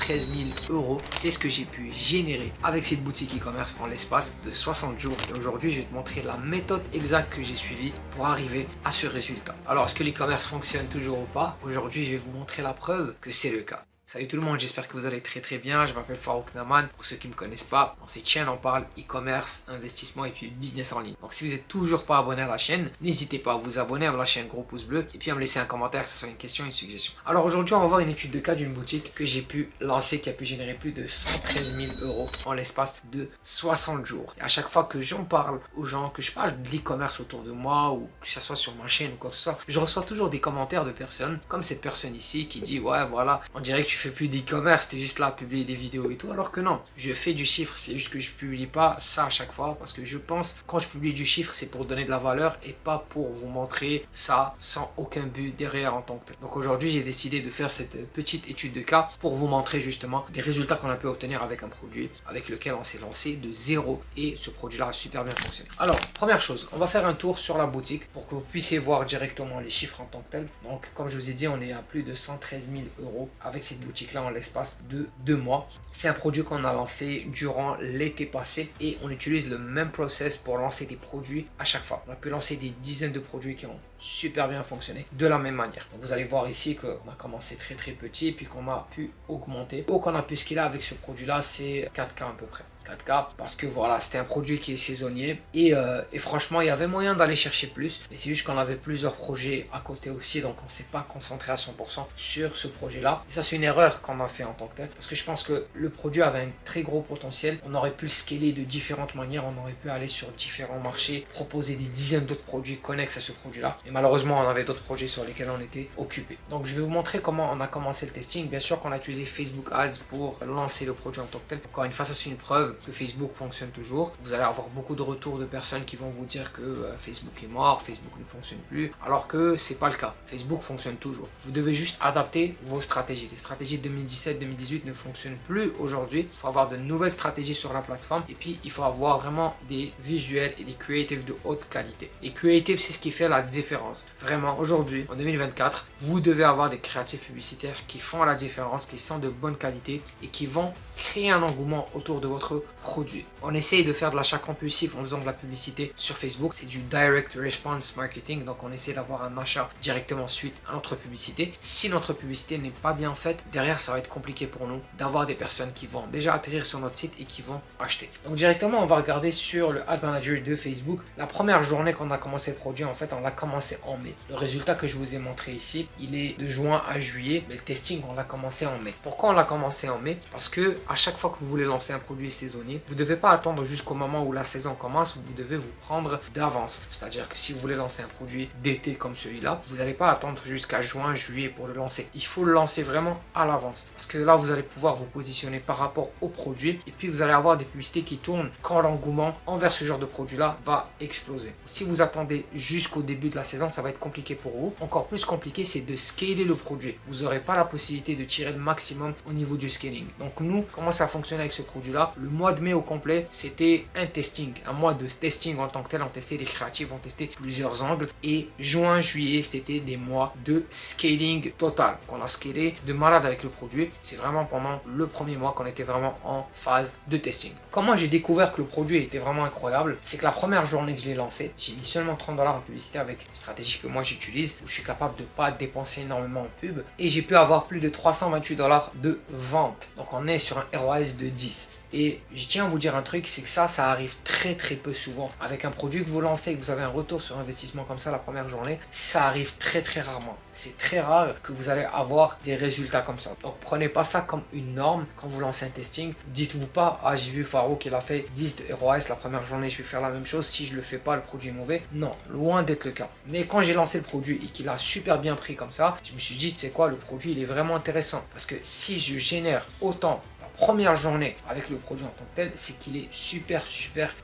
113 000 euros. C'est ce que j'ai pu générer avec cette boutique e-commerce en l'espace de 60 jours. Et aujourd'hui, je vais te montrer la méthode exacte que j'ai suivie pour arriver à ce résultat. Alors, est-ce que l'e-commerce fonctionne toujours ou pas? Aujourd'hui, je vais vous montrer la preuve que c'est le cas. Salut tout le monde, j'espère que vous allez très bien. Je m'appelle Farouk Naman. Pour ceux qui ne me connaissent pas, dans cette chaîne, on parle e-commerce, investissement et puis business en ligne. Donc si vous n'êtes toujours pas abonné à la chaîne, n'hésitez pas à vous abonner, à me lâcher un gros pouce bleu et puis à me laisser un commentaire, que ce soit une question, une suggestion. Alors aujourd'hui, on va voir une étude de cas d'une boutique que j'ai pu lancer, qui a pu générer plus de 113 000 euros en l'espace de 60 jours. Et à chaque fois que j'en parle aux gens, que je parle de l'e-commerce autour de moi ou que ce soit sur ma chaîne ou quoi que ce soit, je reçois toujours des commentaires de personnes comme cette personne ici qui dit ouais voilà, on dirait que tu fais plus d'e-commerce, t'es juste là à publier des vidéos et tout, alors que non, je fais du chiffre, c'est juste que je publie pas ça à chaque fois parce que je pense quand je publie du chiffre c'est pour donner de la valeur et pas pour vous montrer ça sans aucun but derrière en tant que tel. Donc aujourd'hui j'ai décidé de faire cette petite étude de cas pour vous montrer justement des résultats qu'on a pu obtenir avec un produit avec lequel on s'est lancé de zéro et ce produit là a super bien fonctionné. Alors première chose, on va faire un tour sur la boutique pour que vous puissiez voir directement les chiffres en tant que tel. Donc comme je vous ai dit, on est à plus de 113 000 euros avec cette boutique là en l'espace de 2 mois. C'est un produit qu'on a lancé durant l'été passé et on utilise le même process pour lancer des produits à chaque fois. On a pu lancer des dizaines de produits qui ont super bien fonctionné de la même manière. Donc vous allez voir ici qu'on a commencé très petit puis qu'on a pu augmenter. Ou qu'on a pu scaler avec ce produit là, c'est 4K à peu près. 4K parce que voilà, c'était un produit qui est saisonnier et franchement il y avait moyen d'aller chercher plus, mais c'est juste qu'on avait plusieurs projets à côté aussi, donc on s'est pas concentré à 100% sur ce projet là et ça c'est une erreur qu'on a fait en tant que tel parce que je pense que le produit avait un très gros potentiel. On aurait pu le scaler de différentes manières, on aurait pu aller sur différents marchés, proposer des dizaines d'autres produits connexes à ce produit là, et malheureusement on avait d'autres projets sur lesquels on était occupé. Donc je vais vous montrer comment on a commencé le testing. Bien sûr qu'on a utilisé Facebook Ads pour lancer le produit en tant que tel. Encore une fois, ça c'est une preuve que Facebook fonctionne toujours. Vous allez avoir beaucoup de retours de personnes qui vont vous dire que Facebook est mort, Facebook ne fonctionne plus, alors que c'est pas le cas. Facebook fonctionne toujours. Vous devez juste adapter vos stratégies. Les stratégies de 2017-2018 ne fonctionnent plus aujourd'hui. Il faut avoir de nouvelles stratégies sur la plateforme et puis il faut avoir vraiment des visuels et des creatives de haute qualité. Et creative, c'est ce qui fait la différence. Vraiment, aujourd'hui, en 2024, vous devez avoir des créatifs publicitaires qui font la différence, qui sont de bonne qualité et qui vont créer un engouement autour de votre produit. On essaye de faire de l'achat compulsif en faisant de la publicité sur Facebook. C'est du direct response marketing. Donc on essaie d'avoir un achat directement suite à notre publicité. Si notre publicité n'est pas bien faite, derrière ça va être compliqué pour nous d'avoir des personnes qui vont déjà atterrir sur notre site et qui vont acheter. Donc directement on va regarder sur le Ad Manager de Facebook. La première journée qu'on a commencé le produit, en fait on l'a commencé en mai. Le résultat que je vous ai montré ici, il est de juin à juillet, mais le testing on l'a commencé en mai. Pourquoi on l'a commencé en mai? Parce que à chaque fois que vous voulez lancer un produit saisonnier, vous ne devez pas attendre jusqu'au moment où la saison commence, vous devez vous prendre d'avance. C'est-à-dire que si vous voulez lancer un produit d'été comme celui-là, vous n'allez pas attendre jusqu'à juin, juillet pour le lancer. Il faut le lancer vraiment à l'avance. Parce que là, vous allez pouvoir vous positionner par rapport au produit et puis vous allez avoir des publicités qui tournent quand l'engouement envers ce genre de produit-là va exploser. Si vous attendez jusqu'au début de la saison, ça va être compliqué pour vous. Encore plus compliqué, c'est de scaler le produit. Vous n'aurez pas la possibilité de tirer le maximum au niveau du scaling. Donc nous, comment ça fonctionne avec ce produit-là? Le mois de mai au complet, c'était un testing, un mois de testing en tant que tel. On testait des créatifs, on testait plusieurs angles et juin, juillet, c'était des mois de scaling total. On a scalé de malade avec le produit. C'est vraiment pendant le premier mois qu'on était vraiment en phase de testing. Comment j'ai découvert que le produit était vraiment incroyable? C'est que la première journée que je l'ai lancé, j'ai mis seulement 30 $ en publicité avec une stratégie que moi j'utilise où je suis capable de pas dépenser énormément en pub et j'ai pu avoir plus de 328 $ de vente. Donc on est sur un ROAS de 10. Et je tiens à vous dire un truc, c'est que ça arrive très peu souvent. Avec un produit que vous lancez et que vous avez un retour sur investissement comme ça la première journée, ça arrive très rarement. C'est très rare que vous allez avoir des résultats comme ça. Donc prenez pas ça comme une norme quand vous lancez un testing. Dites-vous pas, ah j'ai vu Farouk qu'il a fait 10 de ROAS la première journée, je vais faire la même chose, si je le fais pas le produit est mauvais. Non, loin d'être le cas. Mais quand j'ai lancé le produit et qu'il a super bien pris comme ça, je me suis dit, tu sais quoi, le produit il est vraiment intéressant. Parce que si je génère autant première journée avec le produit en tant que tel, c'est qu'il est super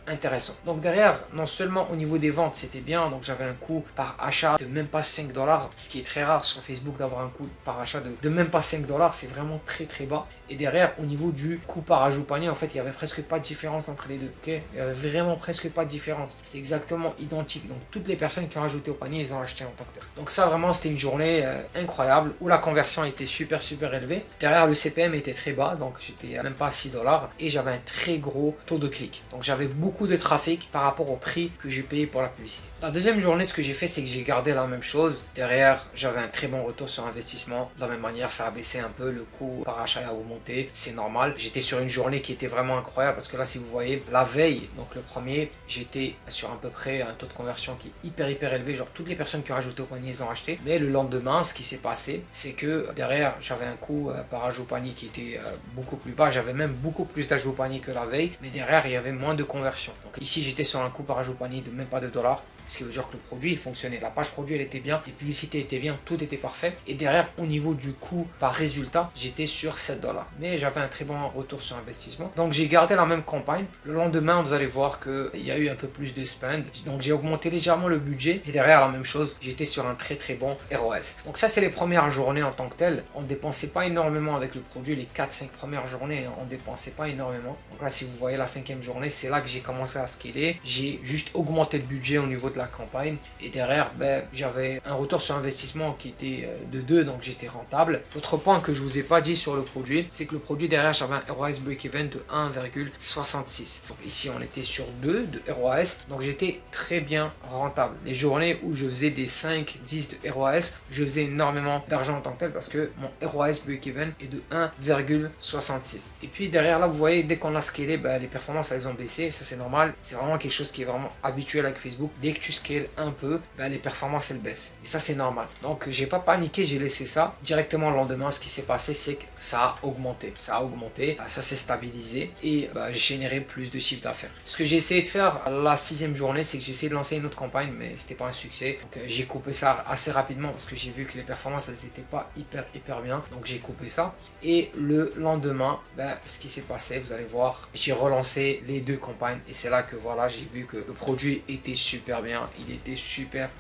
intéressant. Donc derrière, non seulement au niveau des ventes, c'était bien, donc j'avais un coût par achat de même pas 5 $, ce qui est très rare sur Facebook d'avoir un coût par achat de même pas 5 $, c'est vraiment très bas. Et derrière, au niveau du coût par ajout panier, en fait, il y avait presque pas de différence entre les deux. Ok, il y avait vraiment presque pas de différence. C'est exactement identique. Donc toutes les personnes qui ont ajouté au panier, ils ont acheté en tant que tel. Donc ça, vraiment, c'était une journée incroyable où la conversion était super élevée. Derrière, le CPM était très bas, donc j'étais même pas à 6 $, et j'avais un très gros taux de clic. Donc j'avais beaucoup de trafic par rapport au prix que j'ai payé pour la publicité. La deuxième journée, ce que j'ai fait, c'est que j'ai gardé la même chose. Derrière, j'avais un très bon retour sur investissement. De la même manière, ça a baissé un peu, le coût par achat a augmenté, c'est normal. J'étais sur une journée qui était vraiment incroyable parce que là, si vous voyez, la veille, donc le premier, j'étais sur à peu près un taux de conversion qui est hyper élevé. Genre toutes les personnes qui ont ajouté au panier, ils ont acheté. Mais le lendemain, ce qui s'est passé, c'est que derrière, j'avais un coût par ajout au panier qui était beaucoup plus bas. J'avais même beaucoup plus d'ajout au panier que la veille, mais derrière, il y avait moins de conversion. Donc ici, j'étais sur un coût par ajout au panier de même pas $, ce qui veut dire que le produit il fonctionnait, la page produit elle était bien, les publicités étaient bien, tout était parfait. Et derrière, au niveau du coût par résultat, j'étais sur 7 $. Mais j'avais un très bon retour sur investissement. Donc j'ai gardé la même campagne. Le lendemain, vous allez voir qu'il y a eu un peu plus de spend. Donc j'ai augmenté légèrement le budget. Et derrière, la même chose, j'étais sur un très bon ROS. Donc ça, c'est les premières journées en tant que telles. On ne dépensait pas énormément avec le produit. Les 4-5 premières journées, on ne dépensait pas énormément. Donc là, si vous voyez la 5e journée, c'est là que j'ai commencé à scaler. J'ai juste augmenté le budget au niveau de la campagne, et derrière j'avais un retour sur investissement qui était de 2, donc j'étais rentable. Autre point que je vous ai pas dit sur le produit, c'est que le produit derrière, j'avais un ROAS break-even de 1,66. donc ici on était sur 2 de ROAS, donc j'étais très bien rentable. Les journées où je faisais des 5-10 de ROAS, je faisais énormément d'argent en tant que tel parce que mon ROAS break-even est de 1,66. et puis derrière là, vous voyez, dès qu'on a scalé, les performances elles ont baissé. Ça c'est normal, c'est vraiment quelque chose qui est vraiment habituel avec Facebook. Dès que tu scales un peu, les performances elles baissent, et ça c'est normal. Donc j'ai pas paniqué, j'ai laissé ça. Directement le lendemain, ce qui s'est passé, c'est que ça a augmenté, ça s'est stabilisé, et j'ai généré plus de chiffre d'affaires. Ce que j'ai essayé de faire la 6e journée, c'est que j'ai essayé de lancer une autre campagne, mais c'était pas un succès. Donc j'ai coupé ça assez rapidement parce que j'ai vu que les performances elles étaient pas hyper bien, donc j'ai coupé ça. Et le lendemain, ce qui s'est passé, vous allez voir, j'ai relancé les deux campagnes, et c'est là que voilà, j'ai vu que le produit était super bien, il était super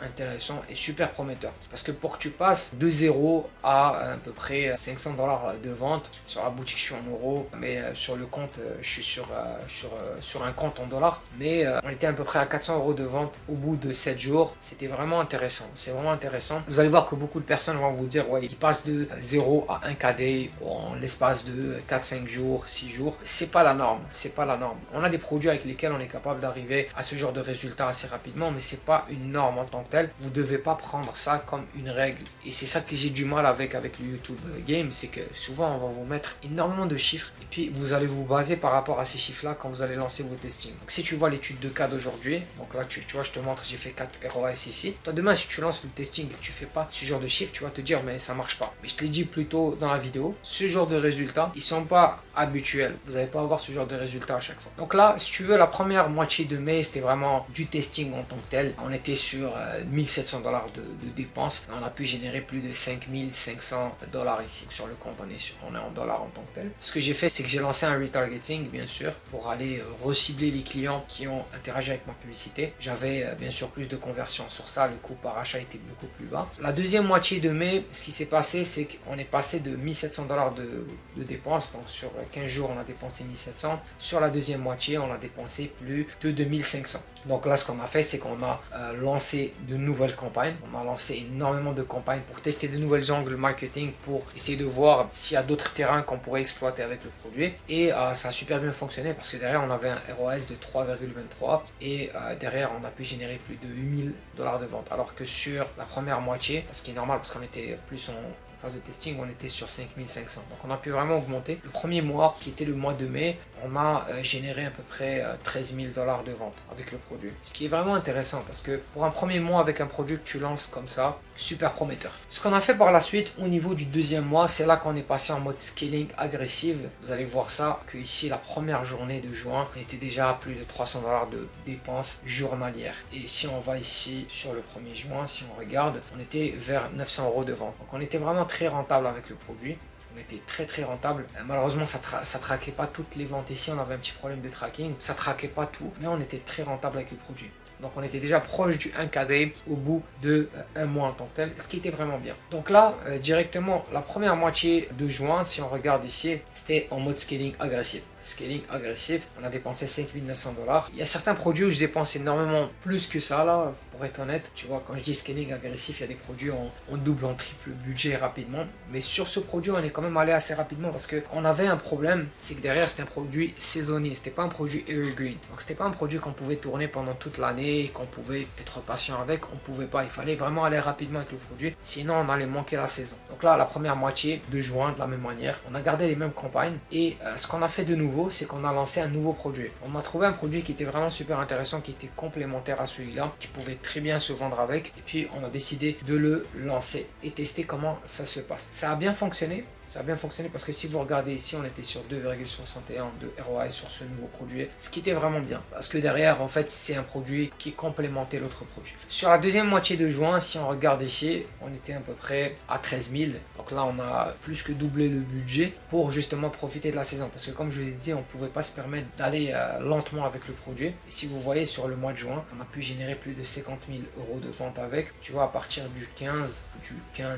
intéressant et super prometteur. Parce que pour que tu passes de 0 à peu près 500 $ de vente, sur la boutique je suis en euros, mais sur le compte je suis sur un compte en dollars, mais on était à peu près à 400 € de vente au bout de 7 jours. C'était vraiment intéressant, c'est vraiment intéressant. Vous allez voir que beaucoup de personnes vont vous dire ouais, il passe de 0 à 1 KD en l'espace de 4-5 jours, 6 jours. C'est pas la norme, c'est pas la norme. On a des produits avec lesquels on est capable d'arriver à ce genre de résultats assez rapidement, mais c'est pas une norme en tant que telle. Vous devez pas prendre ça comme une règle, et c'est ça que j'ai du mal avec le YouTube Game, c'est que souvent on va vous mettre énormément de chiffres, et puis vous allez vous baser par rapport à ces chiffres là quand vous allez lancer vos testings. Donc si tu vois l'étude de cas d'aujourd'hui, donc là tu vois, je te montre, j'ai fait 4 ROAS ici. Toi demain, si tu lances le testing et que tu fais pas ce genre de chiffres, tu vas te dire mais ça marche pas. Mais je te l'ai dit plus tôt dans la vidéo, ce genre de résultats ils sont pas habituels, vous n'allez pas avoir ce genre de résultats à chaque fois. Donc là, si tu veux, la première moitié de mai, c'était vraiment du testing en tant que tel. On était sur 1700 $ de dépenses. On a pu générer plus de 5500 $ ici. Sur le compte, on est en dollars en tant que tel. Ce que j'ai fait, c'est que j'ai lancé un retargeting, bien sûr, pour aller recibler les clients qui ont interagi avec ma publicité. J'avais bien sûr plus de conversion sur ça, le coût par achat était beaucoup plus bas. La deuxième moitié de mai, ce qui s'est passé, c'est qu'on est passé de 1700 $ de dépenses. Donc sur 15 jours, on a dépensé 1700. Sur la deuxième moitié, on a dépensé plus de 2500. Donc là, ce qu'on a fait, c'est qu'on a lancé de nouvelles campagnes. On a lancé énormément de campagnes pour tester de nouvelles angles marketing, pour essayer de voir s'il y a d'autres terrains qu'on pourrait exploiter avec le produit. Et ça a super bien fonctionné parce que derrière, on avait un ROAS de 3,23, et derrière, on a pu générer plus de 8000 $ de vente. Alors que sur la première moitié, ce qui est normal parce qu'on était plus en phase de testing, on était sur 5500. Donc on a pu vraiment augmenter. Le premier mois, qui était le mois de mai, on a généré à peu près 13 000 $ de vente avec le produit. Ce qui est vraiment intéressant parce que pour un premier mois avec un produit que tu lances comme ça, super prometteur. Ce qu'on a fait par la suite au niveau du deuxième mois, c'est là qu'on est passé en mode scaling agressive. Vous allez voir ça, que ici la première journée de juin, on était déjà à plus de 300 $ de dépenses journalières. Et si on va ici sur le 1er juin, si on regarde, on était vers 900 € de vente. Donc on était vraiment très rentable avec le produit. On était très rentable. Malheureusement, ça traquait pas toutes les ventes ici. On avait un petit problème de tracking. Ça traquait pas tout, mais on était très rentable avec le produit. Donc on était déjà proche du 1K day au bout de un mois en tant que tel, ce qui était vraiment bien. Donc là, directement, la première moitié de juin, si on regarde ici, c'était en mode scaling agressif. Scaling agressif, on a dépensé 5 900 $. Il y a certains produits où je dépense énormément plus que ça là, pour être honnête. Tu vois, quand je dis scaling agressif, il y a des produits en double, en triple budget rapidement. Mais sur ce produit, on est quand même allé assez rapidement parce qu'on avait un problème, c'est que derrière c'était un produit saisonnier, c'était pas un produit evergreen. Donc c'était pas un produit qu'on pouvait tourner pendant toute l'année, qu'on pouvait être patient avec, on pouvait pas. Il fallait vraiment aller rapidement avec le produit, sinon on allait manquer la saison. Donc là, la première moitié de juin, de la même manière, on a gardé les mêmes campagnes et ce qu'on a fait de nouveau, c'est qu'on a lancé un nouveau produit. On a trouvé un produit qui était vraiment super intéressant, qui était complémentaire à celui-là, qui pouvait très bien se vendre avec. Et puis on a décidé de le lancer et tester comment ça se passe. Ça a bien fonctionné. Ça a bien fonctionné parce que si vous regardez ici, on était sur 2,61 de ROI sur ce nouveau produit, ce qui était vraiment bien parce que derrière, en fait, c'est un produit qui complémentait l'autre produit. Sur la deuxième moitié de juin, si on regarde ici, on était à peu près à 13 000. Donc là, on a plus que doublé le budget pour justement profiter de la saison parce que comme je vous ai dit, on ne pouvait pas se permettre d'aller lentement avec le produit. Et si vous voyez sur le mois de juin, on a pu générer plus de 50 000 € de vente avec. Tu vois, à partir du 15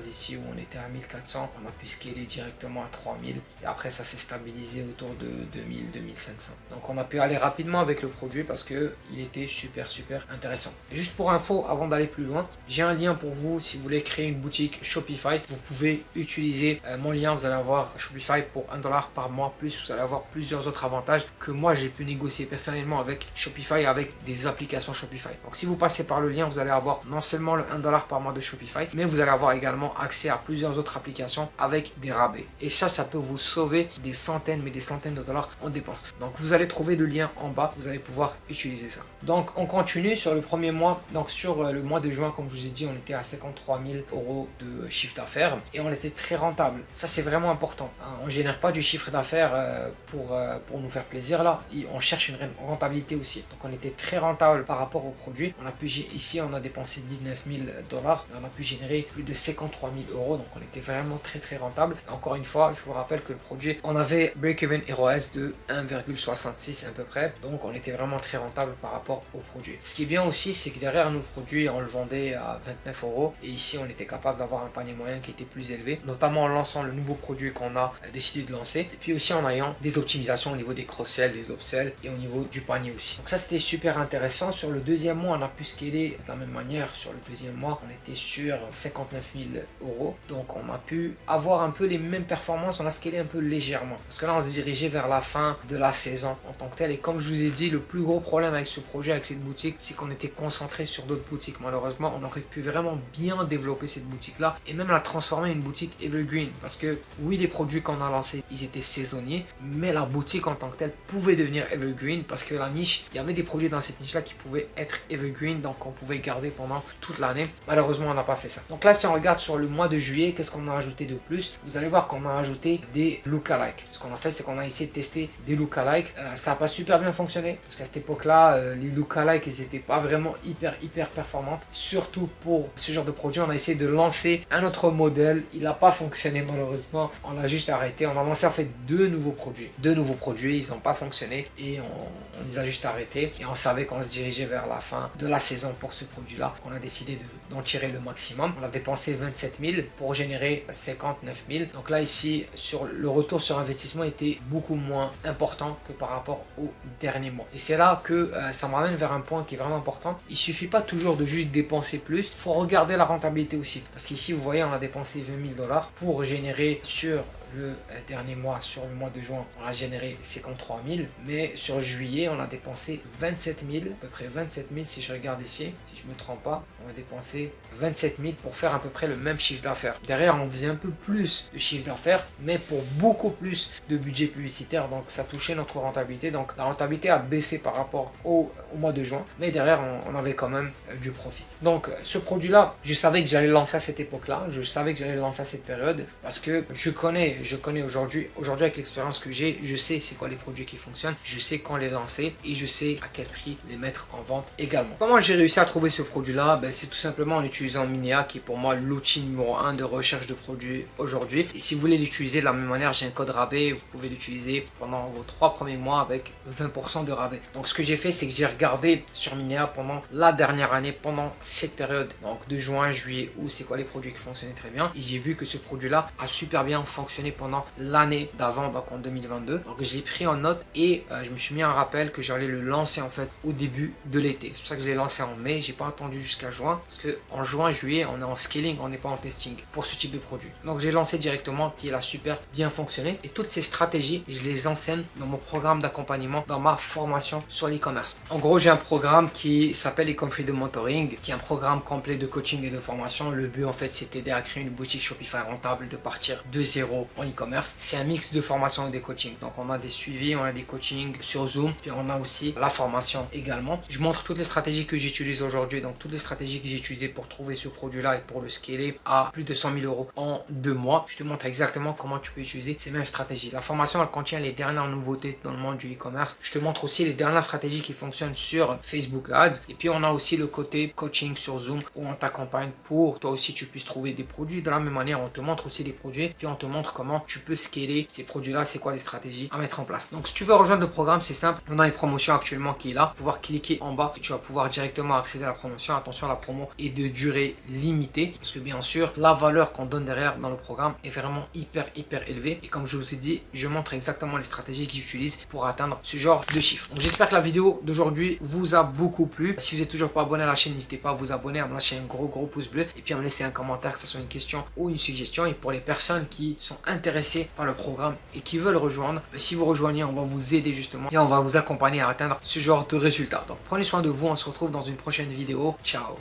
ici où on était à 1400, on a pu scaler directement à 3000 et après ça s'est stabilisé autour de 2000-2500. Donc on a pu aller rapidement avec le produit parce que il était super intéressant. Et juste pour info, avant d'aller plus loin, j'ai un lien pour vous si vous voulez créer une boutique Shopify. Vous pouvez utiliser mon lien, vous allez avoir Shopify pour $1 par mois, plus vous allez avoir plusieurs autres avantages que moi j'ai pu négocier personnellement avec Shopify, avec des applications Shopify. Donc si vous passez par le lien, vous allez avoir non seulement le $1 par mois de Shopify, mais vous allez avoir également accès à plusieurs autres applications avec des rabais. Et ça peut vous sauver des centaines, mais des centaines de dollars en dépenses. Donc vous allez trouver le lien en bas, vous allez pouvoir utiliser ça. Donc on continue sur le premier mois. Donc sur le mois de juin, comme je vous ai dit, on était à 53 000 € de chiffre d'affaires et on était très rentable. Ça c'est vraiment important. On ne génère pas du chiffre d'affaires pour nous faire plaisir là. On cherche une rentabilité aussi. Donc on était très rentable par rapport au produit. On a pu, ici on a dépensé 19 000 $. On a pu générer plus de 53 000 €. Donc on était vraiment très rentable. Encore une fois, je vous rappelle que le produit, on avait break-even ROS de 1,66 à peu près. Donc on était vraiment très rentable par rapport au produit. Ce qui est bien aussi, c'est que derrière nos produits, on le vendait à 29 € et ici on était capable d'avoir un panier moyen qui était plus élevé, notamment en lançant le nouveau produit qu'on a décidé de lancer et puis aussi en ayant des optimisations au niveau des cross-sell, des upsells et au niveau du panier aussi. Donc ça c'était super intéressant. Sur le deuxième mois, on a pu scaler de la même manière. Sur le deuxième mois, on était sur 59 000 €. Donc on a pu avoir un peu les mêmes performances, on a scalé un peu légèrement parce que là on se dirigeait vers la fin de la saison en tant que telle. Et comme je vous ai dit, le plus gros problème avec ce projet, avec cette boutique, c'est qu'on était concentré sur d'autres boutiques. Malheureusement, on aurait pu vraiment bien développer cette boutique là et même la transformer en une boutique evergreen parce que oui, les produits qu'on a lancés, ils étaient saisonniers, mais la boutique en tant que telle pouvait devenir evergreen parce que la niche, il y avait des produits dans cette niche là qui pouvaient être evergreen, donc on pouvait garder pendant toute l'année. Malheureusement, on n'a pas fait ça. Donc là, si on regarde sur le mois de juillet, qu'est-ce qu'on a ajouté de plus? Vous allez voir qu'on a ajouté des lookalike. Ce qu'on a fait, c'est qu'on a essayé de tester des lookalike. Ça n'a pas super bien fonctionné parce qu'à cette époque-là, les lookalike, ils n'étaient pas vraiment hyper performantes. Surtout pour ce genre de produit, on a essayé de lancer un autre modèle. Il n'a pas fonctionné malheureusement. On a juste arrêté. On a lancé en fait deux nouveaux produits. Ils n'ont pas fonctionné et on les a juste arrêtés. Et on savait qu'on se dirigeait vers la fin de la saison pour ce produit-là. On a décidé d'en tirer le maximum. On a dépensé 27 000 pour générer 59 000. Donc là ici, sur le retour sur investissement était beaucoup moins important que par rapport au dernier mois. Et c'est là que ça me ramène vers un point qui est vraiment important. Il suffit pas toujours de juste dépenser plus. Il faut regarder la rentabilité aussi. Parce qu'ici, vous voyez, on a dépensé 20 000 $ pour générer sur le dernier mois, sur le mois de juin, on a généré 53 000, mais sur juillet, on a dépensé 27 000, à peu près 27 000 si je regarde ici, si je me trompe pas, on a dépensé 27 000 pour faire à peu près le même chiffre d'affaires. Derrière, on faisait un peu plus de chiffre d'affaires, mais pour beaucoup plus de budget publicitaire, donc ça touchait notre rentabilité. Donc la rentabilité a baissé par rapport au mois de juin, mais derrière, on avait quand même du profit. Donc ce produit-là, je savais que j'allais lancer à cette époque-là, je savais que j'allais lancer à cette période, parce que je connais je connais aujourd'hui avec l'expérience que j'ai, je sais c'est quoi les produits qui fonctionnent, je sais quand les lancer et je sais à quel prix les mettre en vente également. Comment j'ai réussi à trouver ce produit-là? C'est tout simplement en utilisant Minea, qui est pour moi l'outil numéro 1 de recherche de produits aujourd'hui. Et si vous voulez l'utiliser de la même manière, j'ai un code rabais, vous pouvez l'utiliser pendant vos 3 premiers mois avec 20% de rabais. Donc ce que j'ai fait, c'est que j'ai regardé sur Minea pendant la dernière année, pendant cette période, donc de juin, juillet, août, c'est quoi les produits qui fonctionnaient très bien. Et j'ai vu que ce produit-là a super bien fonctionné pendant l'année d'avant, donc en 2022. Donc je l'ai pris en note et je me suis mis un rappel que j'allais le lancer en fait au début de l'été. C'est pour ça que je l'ai lancé en mai, j'ai pas attendu jusqu'à juin, parce que en juin, juillet, on est en scaling, on n'est pas en testing pour ce type de produit. Donc j'ai lancé directement, puis il a super bien fonctionné. Et toutes ces stratégies, je les enseigne dans mon programme d'accompagnement, dans ma formation sur l'e-commerce. En gros, j'ai un programme qui s'appelle Ecom Freedom Mentoring, qui est un programme complet de coaching et de formation. Le but en fait, c'était de créer une boutique Shopify rentable, de partir de zéro en e-commerce. C'est un mix de formation et de coaching. Donc on a des suivis, on a des coachings sur Zoom, puis on a aussi la formation également. Je montre toutes les stratégies que j'utilise aujourd'hui, donc toutes les stratégies que j'ai utilisées pour trouver ce produit-là et pour le scaler à plus de 100 000 euros en 2 mois. Je te montre exactement comment tu peux utiliser ces mêmes stratégies. La formation, elle contient les dernières nouveautés dans le monde du e-commerce. Je te montre aussi les dernières stratégies qui fonctionnent sur Facebook Ads. Et puis on a aussi le côté coaching sur Zoom où on t'accompagne pour toi aussi tu puisses trouver des produits. De la même manière, on te montre aussi des produits, puis on te montre comment tu peux scaler ces produits-là, c'est quoi les stratégies à mettre en place. Donc si tu veux rejoindre le programme, c'est simple. On a une promotion actuellement qui est là. Pouvoir cliquer en bas et tu vas pouvoir directement accéder à la promotion. Attention, la promo est de durée limitée parce que bien sûr, la valeur qu'on donne derrière dans le programme est vraiment hyper élevée. Et comme je vous ai dit, je montre exactement les stratégies qu'ils utilisent pour atteindre ce genre de chiffres. Donc j'espère que la vidéo d'aujourd'hui vous a beaucoup plu. Si vous n'êtes toujours pas abonné à la chaîne, n'hésitez pas à vous abonner, à me lâcher un gros pouce bleu et puis à me laisser un commentaire, que ce soit une question ou une suggestion. Et pour les personnes qui sont intéressées par le programme et qui veulent rejoindre, si vous rejoignez, on va vous aider justement et on va vous accompagner à atteindre ce genre de résultats. Donc prenez soin de vous, on se retrouve dans une prochaine vidéo. Ciao.